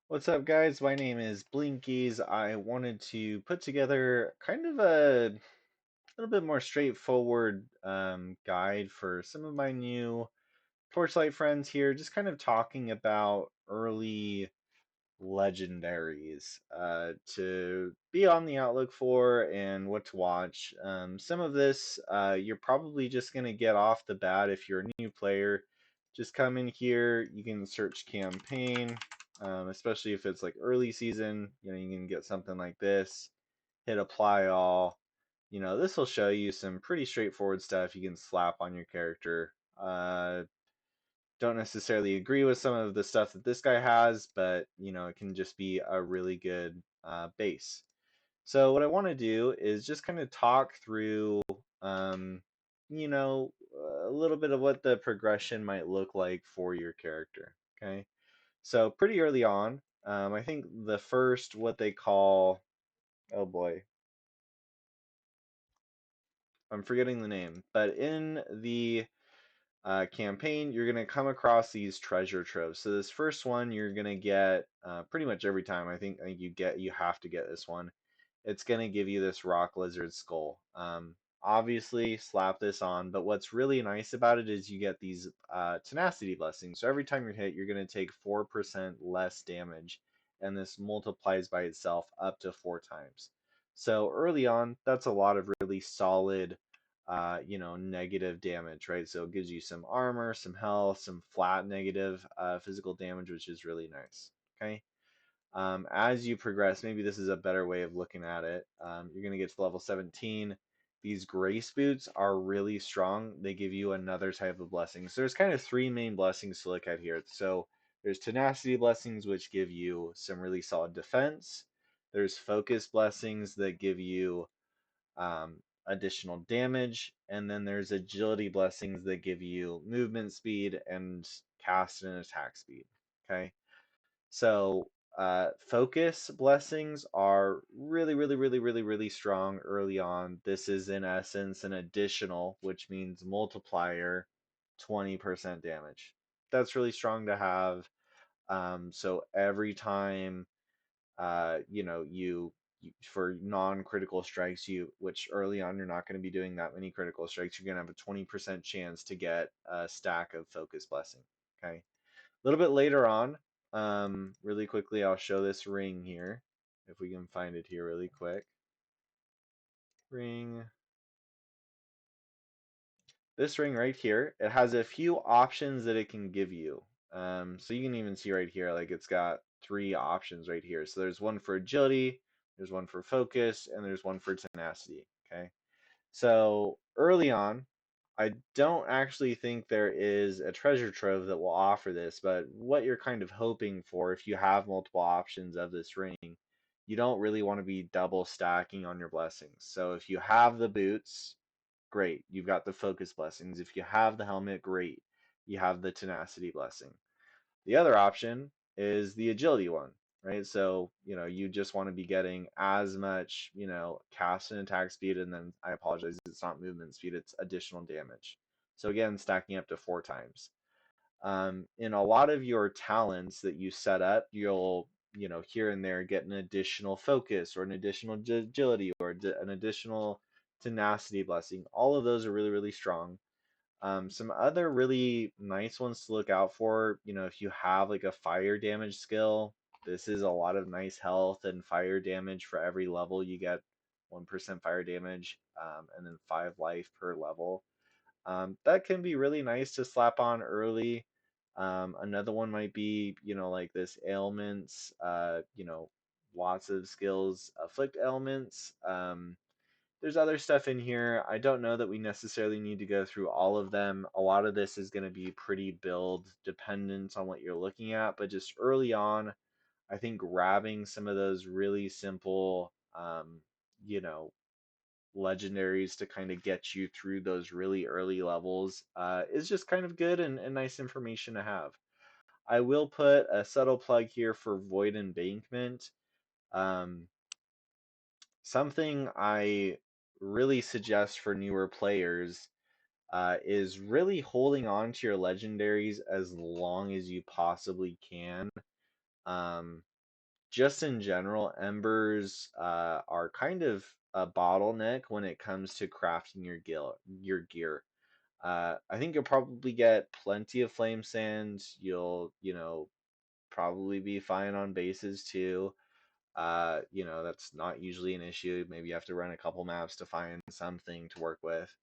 What's up, guys? My name is Blinkies. I wanted to put together kind of a little bit more straightforward guide for some of my new Torchlight friends here, just kind of talking about early legendaries to be on the outlook for and what to watch. Some of this you're probably just going to get off the bat if you're a new player. Just come in here, you can search campaign, especially if it's like early season. You can get something like this, hit apply all. This will show you some pretty straightforward stuff you can slap on your character. Don't necessarily agree with some of the stuff that this guy has, but it can just be a really good base. So what I want to do is just kind of talk through, um, you know, a little bit of what the progression might look like for your character. Okay, so pretty early on, I think the first what they call, oh boy, I'm forgetting the name, but in the campaign, you're going to come across these treasure troves. So this first one you're going to get pretty much every time. I think you have to get this one. It's going to give you this rock lizard skull. Obviously, slap this on, but what's really nice about it is you get these tenacity blessings. So every time you're hit, you're going to take 4% less damage, and this multiplies by itself up to 4 times. So early on, that's a lot of really solid negative damage, right? So it gives you some armor, some health, some flat negative physical damage, which is really nice. Okay. As you progress, maybe this is a better way of looking at it. You're going to get to level 17. These grace boots are really strong. They give you another type of blessing. So there's kind of three main blessings to look at here. So there's tenacity blessings, which give you some really solid defense. There's focus blessings that give you additional damage, and then there's agility blessings that give you movement speed and cast and attack speed. Okay, so focus blessings are really, really, really, really, really strong early on. This is in essence an additional, which means multiplier, 20% damage. That's really strong to have. So every time for non-critical strikes, which early on you're not going to be doing that many critical strikes, you're going to have a 20% chance to get a stack of focus blessing. Okay, a little bit later on, really quickly, I'll show this ring here if we can find it here really quick. Ring. This ring right here, it has a few options that it can give you. So you can even see right here, like it's got three options right here. So there's one for agility, there's one for focus, and there's one for tenacity. Okay. So early on, I don't actually think there is a treasure trove that will offer this, but what you're kind of hoping for if you have multiple options of this ring, you don't really want to be double stacking on your blessings. So if you have the boots, great, you've got the focus blessings. If you have the helmet, great, you have the tenacity blessing. The other option is the agility one, right? So, you just want to be getting as much, cast and attack speed, and then I apologize, it's not movement speed, it's additional damage. So again, stacking up to 4 times. In a lot of your talents that you set up, you'll, here and there get an additional focus or an additional agility or an additional tenacity blessing. All of those are really, really strong. Some other really nice ones to look out for, if you have like a fire damage skill, this is a lot of nice health and fire damage for every level. You get 1% fire damage, and then 5 life per level. That can be really nice to slap on early. Another one might be, like this ailments, lots of skills afflict ailments. There's other stuff in here. I don't know that we necessarily need to go through all of them. A lot of this is going to be pretty build dependent on what you're looking at, but just early on, I think grabbing some of those really simple, you know, legendaries to kind of get you through those really early levels is just kind of good and nice information to have. I will put a subtle plug here for Void Embankment. Um, Something I really suggest for newer players is really holding on to your legendaries as long as you possibly can. just in general, embers are kind of a bottleneck when it comes to crafting your gear. I think you'll probably get plenty of flame sand. You'll, probably be fine on bases too. That's not usually an issue. Maybe you have to run a couple maps to find something to work with.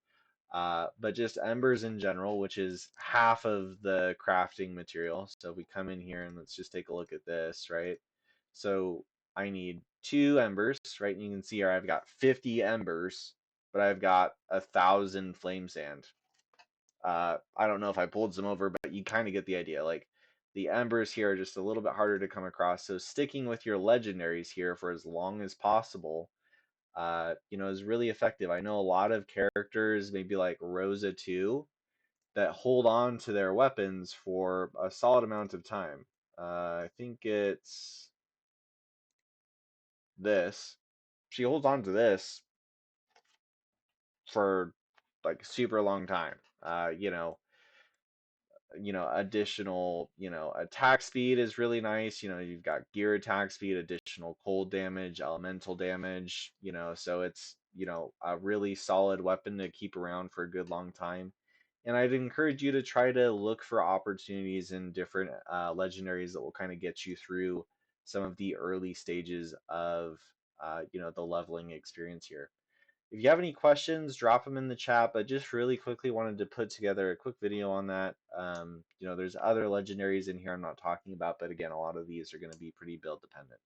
But just embers in general, which is half of the crafting material. So if we come in here and let's just take a look at this, right? So I need 2 embers, right? And you can see here I've got 50 embers, but I've got 1,000 flame sand. I don't know if I pulled some over, but you kind of get the idea. Like the embers here are just a little bit harder to come across. So sticking with your legendaries here for as long as possible, is really effective. I know a lot of characters, maybe like Rosa 2, that hold on to their weapons for a solid amount of time. I think it's this. She holds on to this for like a super long time. Additional, attack speed is really nice. You've got gear attack speed, additional cold damage, elemental damage, so it's, a really solid weapon to keep around for a good long time. And I'd encourage you to try to look for opportunities in different legendaries that will kind of get you through some of the early stages of, the leveling experience here. If you have any questions, drop them in the chat. But just really quickly wanted to put together a quick video on that. There's other legendaries in here I'm not talking about, but again, a lot of these are going to be pretty build dependent.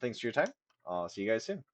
Thanks for your time. I'll see you guys soon.